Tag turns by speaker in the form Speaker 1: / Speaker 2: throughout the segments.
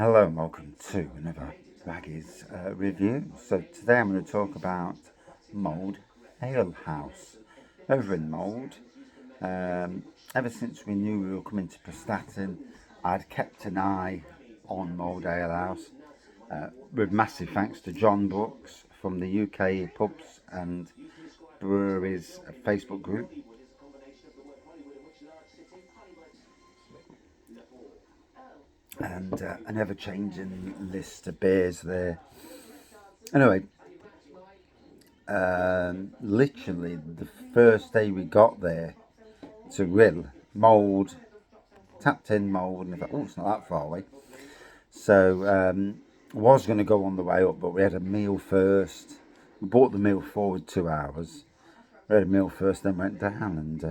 Speaker 1: Hello and welcome to another Raggy's review. So today I'm going to talk about Mold Alehouse. Over in Mold, ever since we knew we were coming to Prestatyn, I'd kept an eye on Mold Alehouse, with massive thanks to John Brooks from the UK Pubs and Breweries Facebook group. And an ever-changing list of beers there. Anyway, literally the first day we got there to grill, Mold, tapped in Mold, and I thought, oh, it's not that far away. So was going to go on the way up, but we had a meal first. We brought the meal forward 2 hours. We had a meal first, then went down and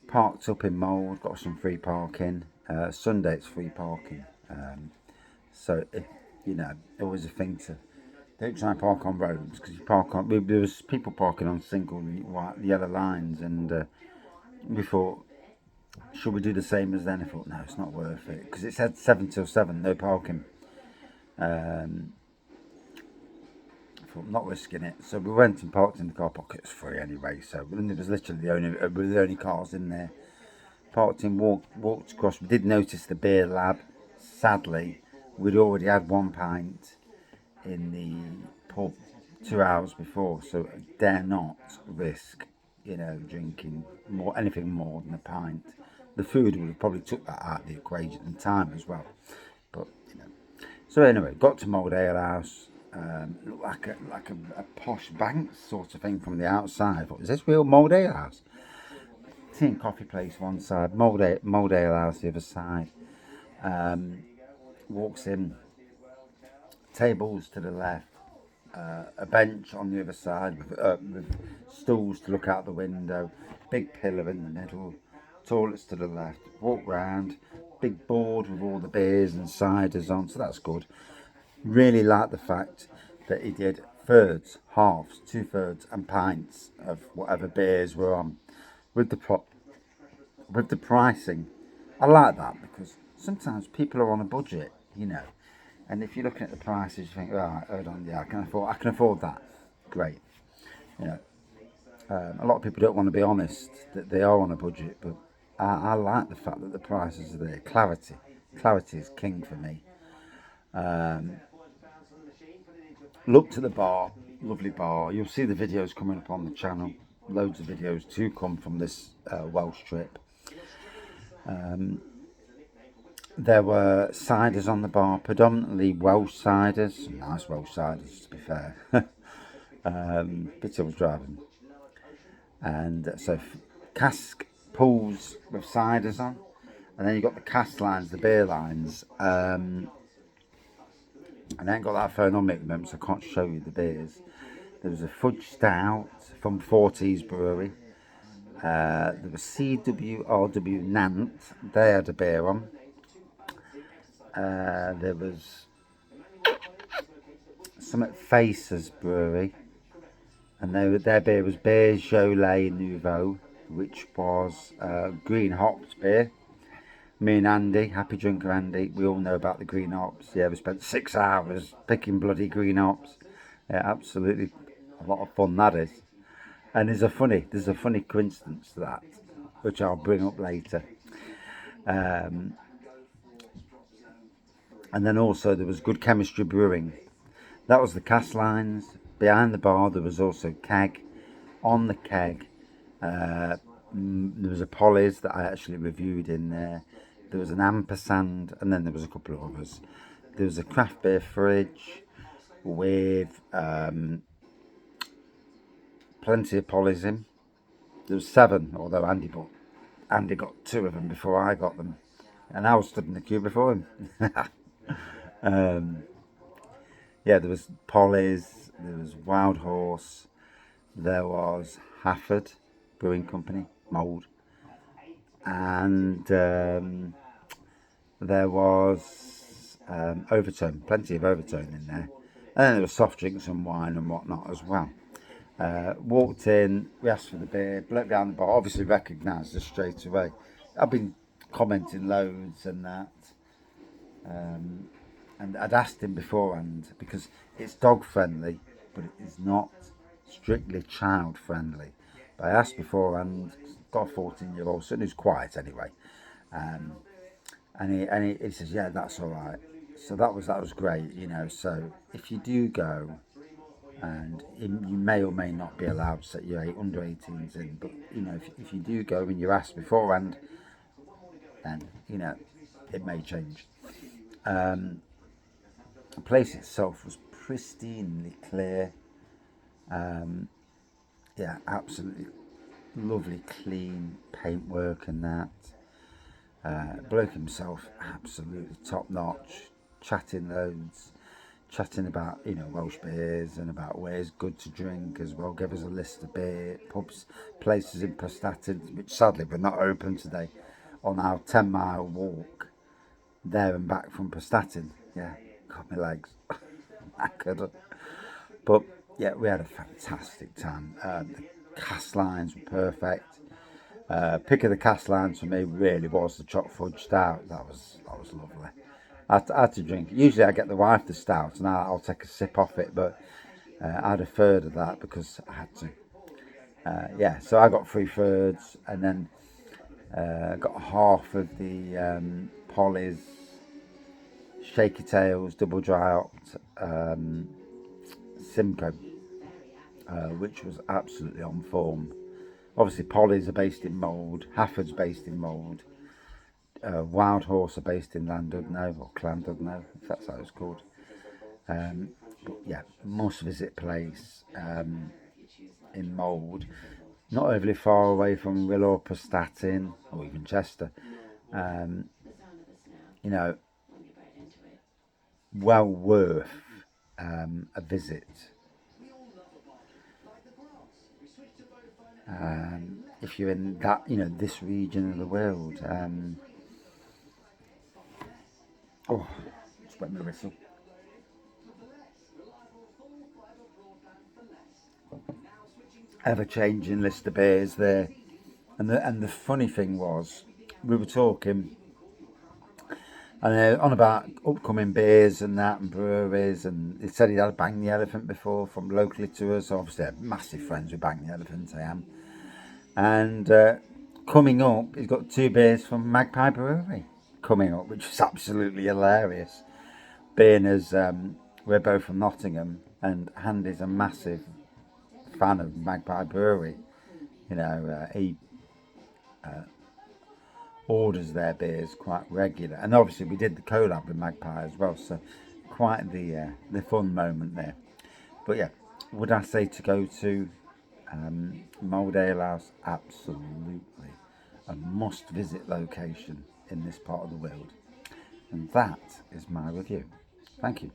Speaker 1: parked up in Mold, got some free parking. Sunday it's free parking. So, it was a thing to don't try and park on roads because you park on. There was people parking on single white yellow lines, and we thought, should we do the same as then? I thought, no, it's not worth it because it said 7 till 7, no parking. I thought, not risking it. So we went and parked in the car park. It was free anyway. So it was literally the only cars in there. Parked in, walked across. We did notice the beer lab. Sadly, we'd already had 1 pint in the pub 2 hours before, so I dare not risk, drinking anything more than a pint. The food would have probably took that out of the equation and time as well. But so anyway, got to Mold Alehouse. Looked like a posh bank sort of thing from the outside. What is this real Mold Alehouse? Tea and coffee place one side, Mold Alehouse the other side. Walks in, tables to the left, a bench on the other side with stools to look out the window, big pillar in the middle, toilets to the left. Walk round, big board with all the beers and ciders on, so that's good. Really like the fact that he did thirds, halves, 2/3 and pints of whatever beers were on with the pricing. I like that because sometimes people are on a budget, and if you're looking at the prices, you think, right, hold on, yeah, I can afford that. Great, a lot of people don't want to be honest that they are on a budget, but I like the fact that the prices are there. Clarity is king for me. Looked at the bar, lovely bar. You'll see the videos coming up on the channel. Loads of videos to come from this Welsh trip. There were ciders on the bar, predominantly Welsh ciders. Nice Welsh ciders, to be fair. Bit I was driving. And so cask pools with ciders on. And then you've got the cask lines, the beer lines. And I ain't got that phone on me at the moment, so I can't show you the beers. There was a fudge stout from 40s Brewery. There was CWRW Nant. They had a beer on. There was some at Faces Brewery, and their beer was Beaujolais Nouveau, which was green hopped beer. Me and Andy, happy drinker Andy, we all know about the green hops. Yeah, we spent 6 hours picking bloody green hops. Yeah, absolutely a lot of fun that is. And there's a funny coincidence to that, which I'll bring up later. And then also there was Good Chemistry Brewing. That was the cast lines. Behind the bar there was also keg. On the keg there was a Polly's that I actually reviewed in there. There was an ampersand, and then there was a couple of others. There was a craft beer fridge with plenty of Polly's in. There was 7, although Andy got 2 of them before I got them, and I was stood in the queue before him. Yeah, there was Polly's, there was Wild Horse, there was Hafford Brewing Company, Mold, and there was Overtone, plenty of Overtone in there. And then there was soft drinks and wine and whatnot as well. Walked in, we asked for the beer, bloke behind the bar obviously recognised us straight away. I've been commenting loads and that. and I'd asked him beforehand because it's dog friendly, but it is not strictly child friendly. But I asked beforehand. Got a 14-year-old son who's quiet anyway, um, and he says, yeah, that's all right. So that was great, you know. So if you do go, and you may or may not be allowed to set your under 18s in, but you know, if you do go and you're asked beforehand, then you know it may change. The place itself was pristinely clear. Yeah, absolutely lovely, clean paintwork and that. Bloke himself, absolutely top notch, chatting loads, chatting about, you know, Welsh beers and about where's good to drink as well. Gave us a list of beer pubs, places in Prestatyn, which sadly were not open today, on our 10-mile walk there and back from Prestatyn. Yeah, got my legs. I couldn't. But yeah, we had a fantastic time. The cast lines were perfect. Pick of the cast lines for me really was the choc fudge stout. That was lovely. I had to drink. Usually I get the wife the stout and I'll take a sip off it, but I had a third of that because I had to. Yeah, so I got 3/3 and then got half of the Polly's Shaky Tails double dry opt Simcoe, which was absolutely on form. Obviously, Polly's are based in Mold, Hafford's based in Mold, Wild Horse are based in Llandudno, or Llandudno, if that's how it's called. But yeah, must visit place in Mold, not overly far away from Rill or Prestatyn, or even Chester. You know, well worth a visit. If you're in that, you know, this region of the world. Oh, just wet my whistle. Ever-changing list of beers there, and the funny thing was, we were talking and on about upcoming beers and that and breweries, and he said he had Bang the Elephant before from locally to us. So obviously, I'm massive friends with Bang the Elephant. I am, and coming up, he's got 2 beers from Magpie Brewery coming up, which is absolutely hilarious. Being as we're both from Nottingham, and Andy's a massive fan of Magpie Brewery. You know, he orders their beers quite regular, and obviously we did the collab with Magpie as well. So quite the fun moment there. But yeah, would I say to go to Mold Alehouse? Absolutely, a must-visit location in this part of the world. And that is my review. Thank you.